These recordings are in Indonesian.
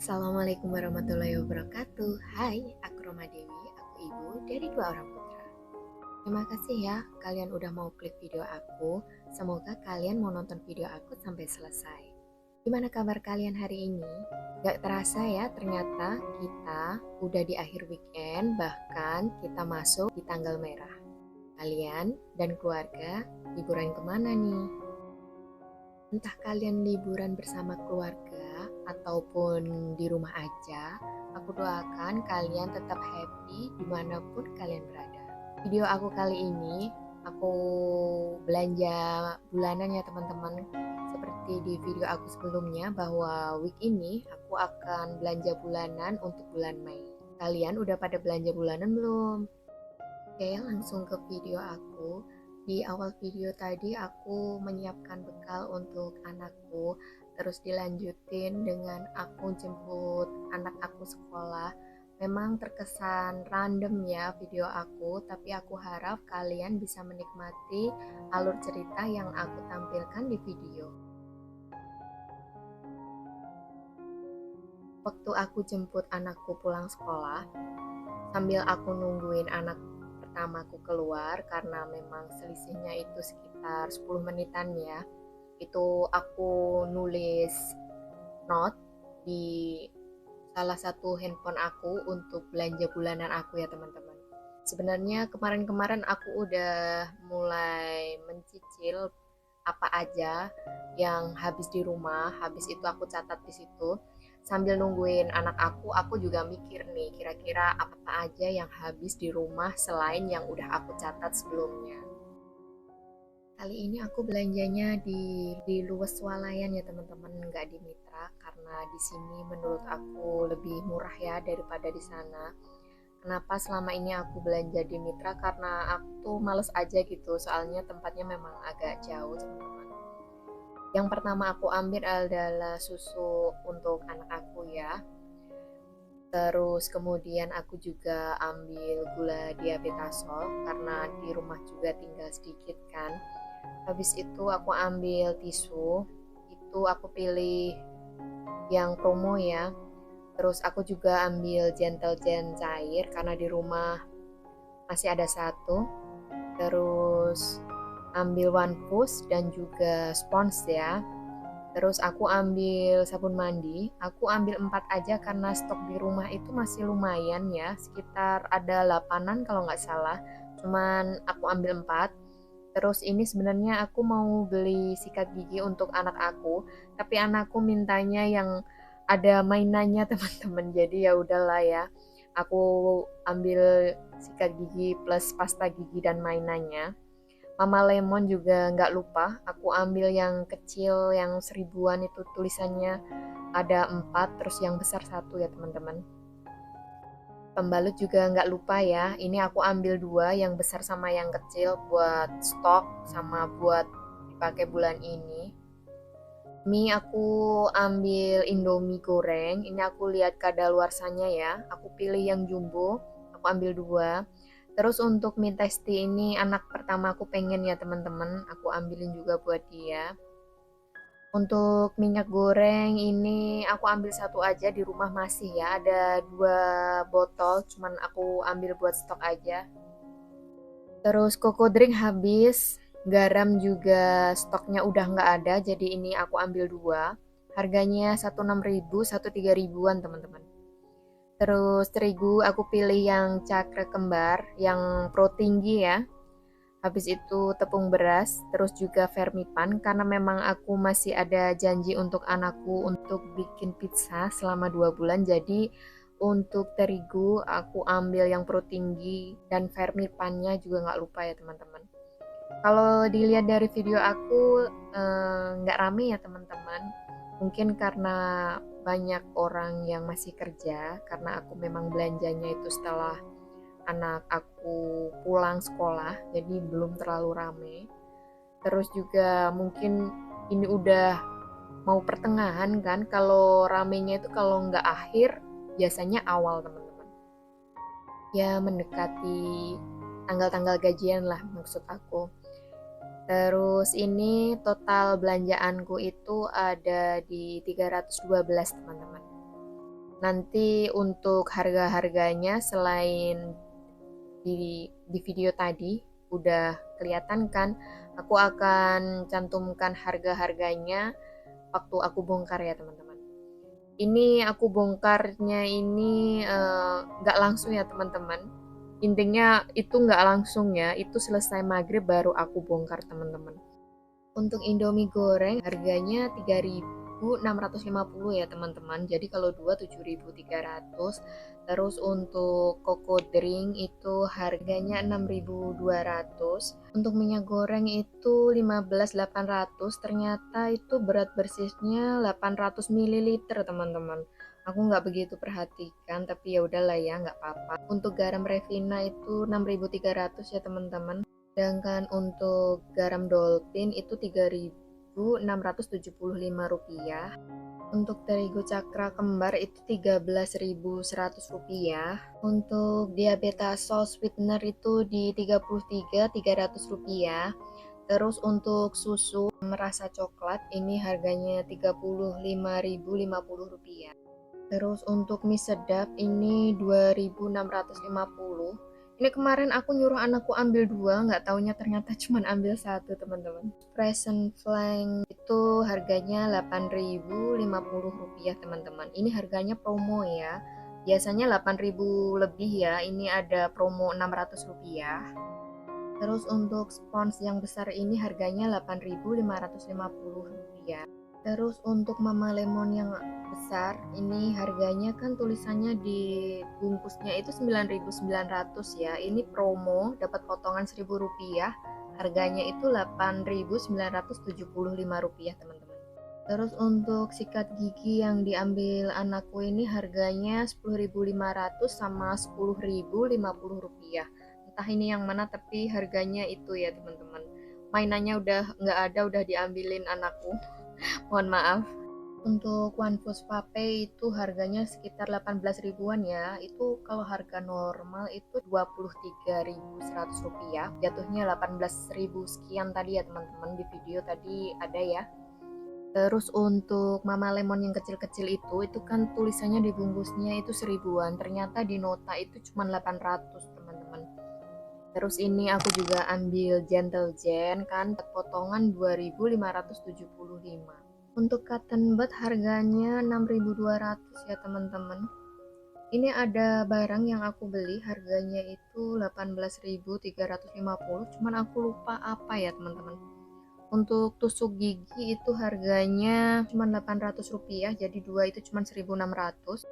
Assalamualaikum warahmatullahi wabarakatuh. Hai, aku Roma Dewi, aku ibu dari 2 orang putra. Terima kasih ya, kalian udah mau klik video aku. Semoga kalian mau nonton video aku sampai selesai. Gimana kabar kalian hari ini? Gak terasa ya, ternyata kita udah di akhir weekend, bahkan kita masuk di tanggal merah. Kalian dan keluarga liburan kemana nih? Entah kalian liburan bersama keluarga ataupun di rumah aja, aku doakan kalian tetap happy dimanapun kalian berada. Video aku kali ini, aku belanja bulanan ya teman-teman. Seperti di video aku sebelumnya bahwa week ini aku akan belanja bulanan untuk bulan Mei. Kalian udah pada belanja bulanan belum? Oke, langsung ke video aku. Di awal video tadi aku menyiapkan bekal untuk anakku, terus dilanjutin dengan aku jemput anak aku sekolah. Memang terkesan random ya video aku, tapi aku harap kalian bisa menikmati alur cerita yang aku tampilkan di video. Waktu aku jemput anakku pulang sekolah, sambil aku nungguin anak pertamaku keluar karena memang selisihnya itu sekitar 10 menitan ya. Itu aku nulis note di salah satu handphone aku untuk belanja bulanan aku ya teman-teman. Sebenarnya kemarin-kemarin aku udah mulai mencicil apa aja yang habis di rumah, habis itu aku catat di situ. Sambil nungguin anak aku juga mikir nih, kira-kira apa aja yang habis di rumah selain yang udah aku catat sebelumnya. Kali ini aku belanjanya di luas swalayan ya teman-teman, nggak di Mitra, karena di sini menurut aku lebih murah ya daripada di sana. Kenapa selama ini aku belanja di Mitra? Karena aku tuh males aja gitu, soalnya tempatnya memang agak jauh teman-teman. Yang pertama aku ambil adalah susu untuk anak aku ya. Terus kemudian aku juga ambil gula diabetasol karena di rumah juga tinggal sedikit kan. Habis itu aku ambil tisu. Itu aku pilih yang promo ya. Terus aku juga ambil Gentle Gen cair karena di rumah masih ada satu. Terus ambil One Push dan juga spons ya. Terus aku ambil sabun mandi, aku ambil 4 aja karena stok di rumah itu masih lumayan ya, sekitar ada 8-an kalau nggak salah. Cuman aku ambil 4. Terus ini sebenarnya aku mau beli sikat gigi untuk anak aku, tapi anakku mintanya yang ada mainannya teman-teman. Jadi ya udahlah ya. Aku ambil sikat gigi plus pasta gigi dan mainannya. Mama Lemon juga nggak lupa, aku ambil yang kecil yang 1000-an itu tulisannya ada 4, terus yang besar 1 ya teman-teman. Pembalut juga nggak lupa ya, ini aku ambil 2, yang besar sama yang kecil buat stok sama buat dipakai bulan ini. Mie aku ambil Indomie goreng, ini aku lihat kadaluarsanya ya, aku pilih yang jumbo, aku ambil 2. Terus untuk mie testi ini anak pertama aku pengen ya teman-teman, aku ambilin juga buat dia. Untuk minyak goreng ini aku ambil 1 aja, di rumah masih ya, ada 2 botol, cuman aku ambil buat stok aja. Terus koko drink habis, garam juga stoknya udah nggak ada, jadi ini aku ambil 2. Harganya 1.600, 1.300-an teman-teman. Terus terigu aku pilih yang cakra kembar, yang pro tinggi ya. Habis itu tepung beras, terus juga Fermipan karena memang aku masih ada janji untuk anakku untuk bikin pizza selama 2 bulan. Jadi untuk terigu aku ambil yang pro tinggi dan Fermipannya juga nggak lupa ya teman-teman. Kalau dilihat dari video aku nggak rame ya teman-teman. Mungkin karena banyak orang yang masih kerja, karena aku memang belanjanya itu setelah anak aku pulang sekolah, jadi belum terlalu rame. Terus juga mungkin ini udah mau pertengahan kan, kalau ramenya itu kalau nggak akhir, biasanya awal teman-teman. Ya mendekati tanggal-tanggal gajian lah maksud aku. Terus ini total belanjaanku itu ada di 312 teman-teman. Nanti untuk harga-harganya selain di video tadi udah kelihatan kan, aku akan cantumkan harga-harganya waktu aku bongkar ya teman-teman. Ini aku bongkarnya ini nggak langsung ya teman-teman. Intinya itu nggak langsung ya, itu selesai maghrib baru aku bongkar teman-teman. Untuk Indomie goreng harganya 3.650 ya teman-teman. Jadi kalau 2 7.300. Terus untuk Koko Drink itu harganya 6.200. Untuk minyak goreng itu 15.800. Ternyata itu berat bersihnya 800 ml teman-teman. Aku nggak begitu perhatikan, tapi ya udahlah ya, nggak apa-apa. Untuk garam Revina itu 6.300 ya teman-teman. Sedangkan untuk garam Dolphin itu Rp3.675. Untuk terigu cakra kembar itu Rp13.100. Untuk diabetasol sweetener itu di Rp33.300. Terus untuk susu merasa coklat ini harganya Rp35.050. Terus untuk mie sedap ini 2.650. Ini kemarin aku nyuruh anakku ambil 2, nggak taunya ternyata cuma ambil 1 teman-teman. Present flank itu harganya Rp8.050 teman-teman. Ini harganya promo ya. Biasanya 8.000 lebih ya. Ini ada promo Rp600. Terus untuk spons yang besar ini harganya Rp8.550. Terus untuk Mama Lemon yang besar ini harganya kan tulisannya di bungkusnya itu 9.900 ya. Ini promo dapat potongan Rp1.000. Harganya itu Rp8.975 teman-teman. Terus untuk sikat gigi yang diambil anakku ini harganya 10.500 sama 10.050 rupiah. Entah ini yang mana tapi harganya itu ya teman-teman. Mainannya udah nggak ada, udah diambilin anakku. Mohon maaf. Untuk One Foods Vape itu harganya sekitar 18 ribuan ya. Itu kalau harga normal itu 23.100 rupiah. Jatuhnya 18.000 sekian tadi ya teman-teman, di video tadi ada ya. Terus untuk Mama Lemon yang kecil-kecil itu kan tulisannya di bungkusnya itu 1.000-an. Ternyata di nota itu cuma 800 teman-teman. Terus ini aku juga ambil Gentle Gen kan, potongan 2.575. Untuk cotton bud harganya 6.200 ya teman-teman. Ini ada barang yang aku beli harganya itu 18.350, cuman aku lupa apa ya teman-teman. Untuk tusuk gigi itu harganya cuma Rp800, jadi 2 itu cuma 1.600.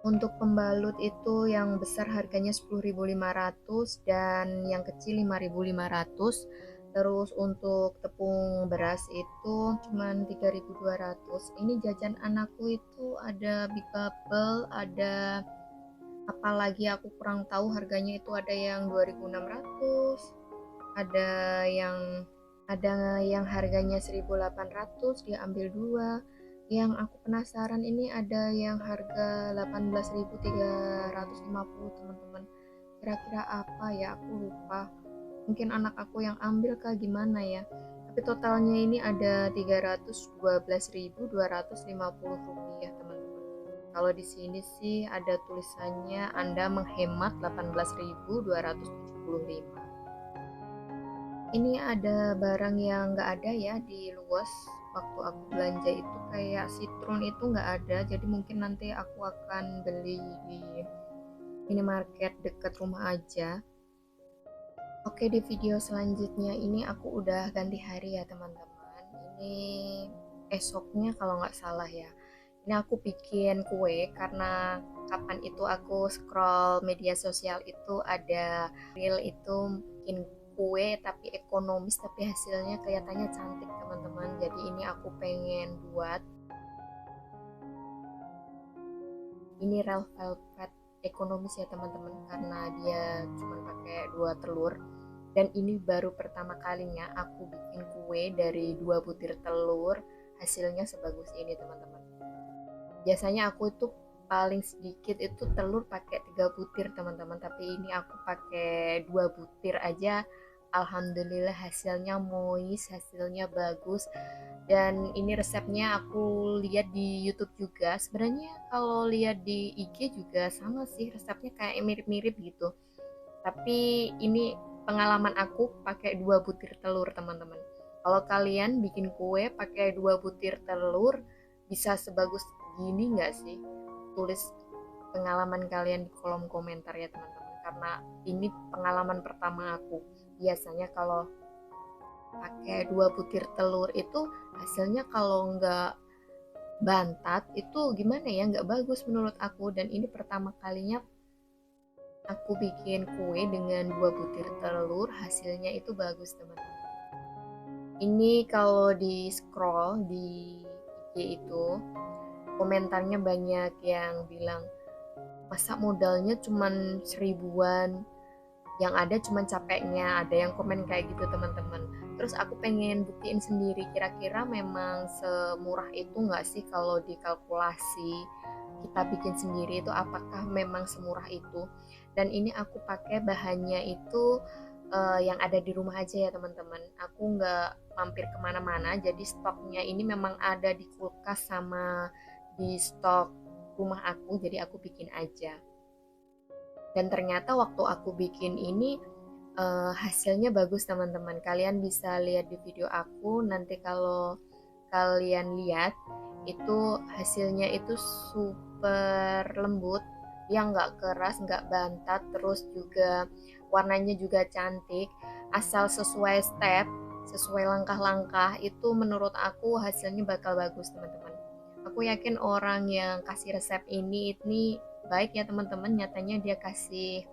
Untuk pembalut itu yang besar harganya 10.500 dan yang kecil 5.500. Terus untuk tepung beras itu cuma 3.200. Ini jajan anakku itu ada Big Bubble, ada apalagi aku kurang tahu harganya, itu ada yang 2.600, ada yang harganya 1.800, dia ambil 2. Yang aku penasaran ini ada yang harga 18.350 teman-teman. Kira-kira apa ya, aku lupa. Mungkin anak aku yang ambil kah gimana ya. Tapi totalnya ini ada Rp312.250 teman-teman. Kalau di sini sih ada tulisannya Anda menghemat 18.275. Ini ada barang yang nggak ada ya di luas. Waktu aku belanja itu kayak citron itu nggak ada, jadi mungkin nanti aku akan beli di minimarket dekat rumah aja. Oke, di video selanjutnya ini aku udah ganti hari ya teman-teman. Ini esoknya kalau nggak salah ya. Ini aku bikin kue karena kapan itu aku scroll media sosial itu ada reel itu bikin kue tapi ekonomis tapi hasilnya kelihatannya cantik teman-teman. Jadi ini aku pengen buat. Ini real velvet ekonomis ya teman-teman, karena dia cuma pakai 2 telur. Dan ini baru pertama kalinya aku bikin kue dari 2 butir telur, hasilnya sebagus ini teman-teman. Biasanya aku itu paling sedikit itu telur pakai 3 butir teman-teman, tapi ini aku pakai 2 butir aja, alhamdulillah hasilnya moist, hasilnya bagus. Dan ini resepnya aku lihat di YouTube juga. Sebenarnya kalau lihat di IG juga sama sih, resepnya kayak mirip-mirip gitu. Tapi ini pengalaman aku pakai 2 butir telur, teman-teman. Kalau kalian bikin kue pakai 2 butir telur, bisa sebagus gini nggak sih? Tulis pengalaman kalian di kolom komentar ya teman-teman. Karena ini pengalaman pertama aku. Biasanya kalau pakai 2 butir telur itu hasilnya kalau nggak bantat itu gimana ya, nggak bagus menurut aku. Dan ini pertama kalinya aku bikin kue dengan 2 butir telur, hasilnya itu bagus teman-teman. Ini kalau di scroll di IG itu komentarnya banyak yang bilang masa modalnya cuman 1000-an, yang ada cuman capeknya, ada yang komen kayak gitu teman-teman. Terus aku pengen buktiin sendiri kira-kira memang semurah itu nggak sih kalau dikalkulasi kita bikin sendiri itu, apakah memang semurah itu. Dan ini aku pakai bahannya itu yang ada di rumah aja ya teman-teman. Aku nggak mampir kemana-mana, jadi stoknya ini memang ada di kulkas sama di stok rumah aku, jadi aku bikin aja. Dan ternyata waktu aku bikin ini hasilnya bagus teman-teman. Kalian bisa lihat di video aku nanti. Kalau kalian lihat itu hasilnya itu super lembut, yang nggak keras, nggak bantat, terus juga warnanya juga cantik. Asal sesuai step, sesuai langkah-langkah, itu menurut aku hasilnya bakal bagus teman-teman. Aku yakin orang yang kasih resep ini baik ya teman-teman. Nyatanya dia kasih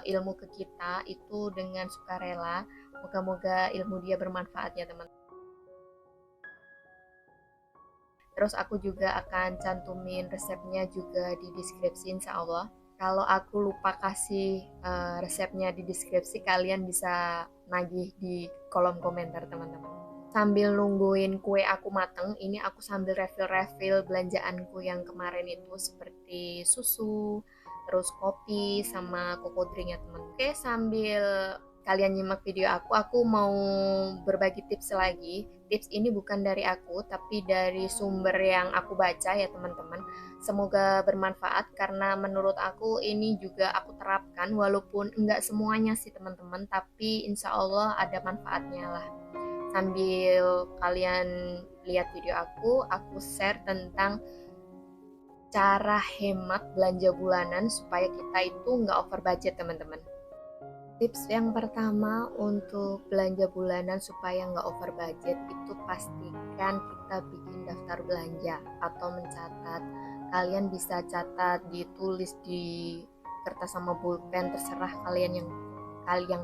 ilmu ke kita itu dengan sukarela. Moga-moga ilmu dia bermanfaat ya teman. Terus aku juga akan cantumin resepnya juga di deskripsi insya Allah. Kalau aku lupa kasih resepnya di deskripsi, kalian bisa nagih di kolom komentar teman-teman. Sambil nungguin kue aku mateng, ini aku sambil refill belanjaanku yang kemarin itu, seperti susu, terus kopi, sama koko drink ya teman. Oke, sambil kalian nyimak video aku mau berbagi tips lagi. Tips ini bukan dari aku, tapi dari sumber yang aku baca ya teman-teman. Semoga bermanfaat, karena menurut aku ini juga aku terapkan, walaupun enggak semuanya sih teman-teman, tapi insya Allah ada manfaatnya lah. Sambil kalian lihat video aku share tentang cara hemat belanja bulanan supaya kita itu nggak over budget teman-teman. Tips yang pertama untuk belanja bulanan supaya nggak over budget itu pastikan kita bikin daftar belanja atau mencatat. Kalian bisa catat, ditulis di kertas sama pulpen, terserah kalian yang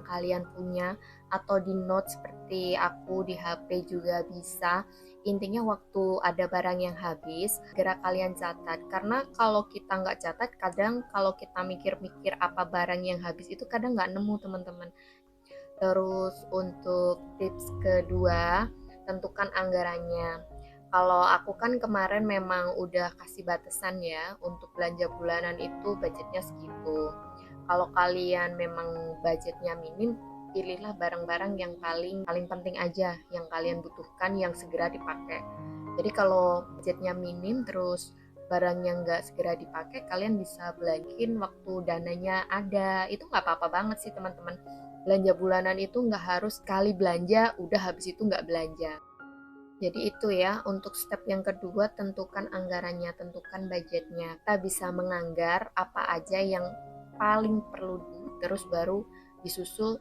kalian punya, atau di note seperti aku di HP juga bisa. Intinya waktu ada barang yang habis, segera kalian catat. Karena kalau kita nggak catat, kadang kalau kita mikir-mikir apa barang yang habis itu kadang nggak nemu teman-teman. Terus untuk tips kedua, tentukan anggarannya. Kalau aku kan kemarin memang udah kasih batasan ya, untuk belanja bulanan itu budgetnya segitu. Kalau kalian memang budgetnya minim, pilihlah barang-barang yang paling penting aja, yang kalian butuhkan, yang segera dipakai. Jadi kalau budgetnya minim terus barang yang nggak segera dipakai, kalian bisa belanjain waktu dananya ada. Itu nggak apa-apa banget sih teman-teman. Belanja bulanan itu nggak harus sekali belanja udah habis itu nggak belanja. Jadi itu ya, untuk step yang kedua, tentukan anggarannya, tentukan budgetnya. Kita bisa menganggar apa aja yang paling perlu dulu, terus baru disusul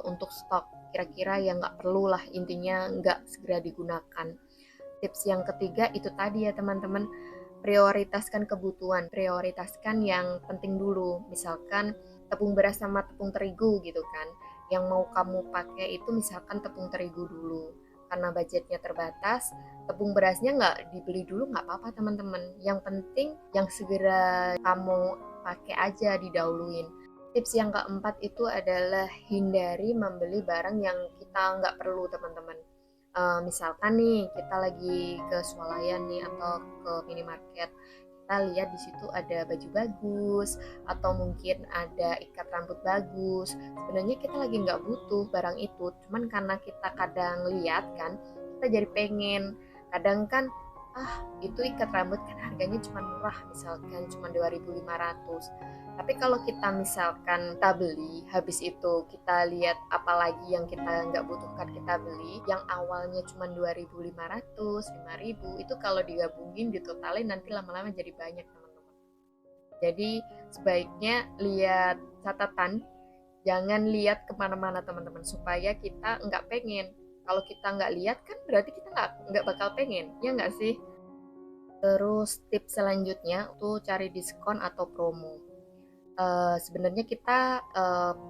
untuk stok. Kira-kira yang nggak perlu lah, intinya nggak segera digunakan. Tips yang ketiga itu tadi ya teman-teman, prioritaskan kebutuhan, prioritaskan yang penting dulu. Misalkan tepung beras sama tepung terigu gitu kan, yang mau kamu pakai itu misalkan tepung terigu dulu. Karena budgetnya terbatas, tepung berasnya nggak dibeli dulu nggak apa-apa teman-teman. Yang penting yang segera kamu pakai aja didahuluin. Tips yang keempat itu adalah hindari membeli barang yang kita nggak perlu teman-teman. Misalkan nih kita lagi ke swalayan nih atau ke minimarket, kita lihat di situ ada baju bagus atau mungkin ada ikat rambut bagus. Sebenarnya kita lagi nggak butuh barang itu, cuman karena kita kadang lihat kan, kita jadi pengen. Kadang kan itu ikat rambut kan harganya cuma murah, misalkan cuma 2.500. Tapi kalau kita misalkan kita beli, habis itu kita lihat apalagi yang kita nggak butuhkan kita beli, yang awalnya cuma 2.500, 5.000, itu kalau digabungin ditotalin nanti lama-lama jadi banyak teman-teman. Jadi sebaiknya lihat catatan, jangan lihat kemana-mana teman-teman, supaya kita nggak pengen. Kalau kita nggak lihat kan berarti kita nggak bakal pengen, ya nggak sih? Terus tips selanjutnya tuh cari diskon atau promo. Sebenarnya kita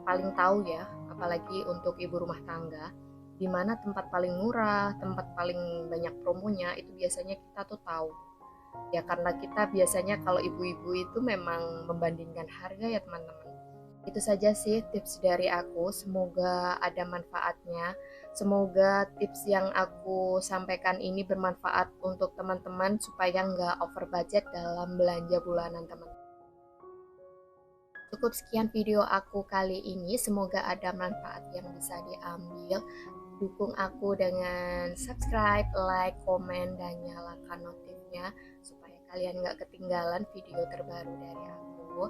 paling tahu ya, apalagi untuk ibu rumah tangga, di mana tempat paling murah, tempat paling banyak promonya itu biasanya kita tuh tahu. Ya karena kita biasanya kalau ibu-ibu itu memang membandingkan harga ya teman-teman. Itu saja sih tips dari aku, semoga ada manfaatnya. Semoga tips yang aku sampaikan ini bermanfaat untuk teman-teman supaya nggak over budget dalam belanja bulanan teman-teman. Cukup sekian video aku kali ini, semoga ada manfaat yang bisa diambil. Dukung aku dengan subscribe, like, komen, dan nyalakan notifnya supaya kalian gak ketinggalan video terbaru dari aku.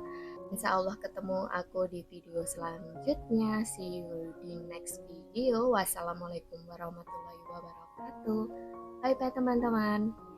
Insya Allah ketemu aku di video selanjutnya. See you di next video. Wassalamualaikum warahmatullahi wabarakatuh. Bye bye teman-teman.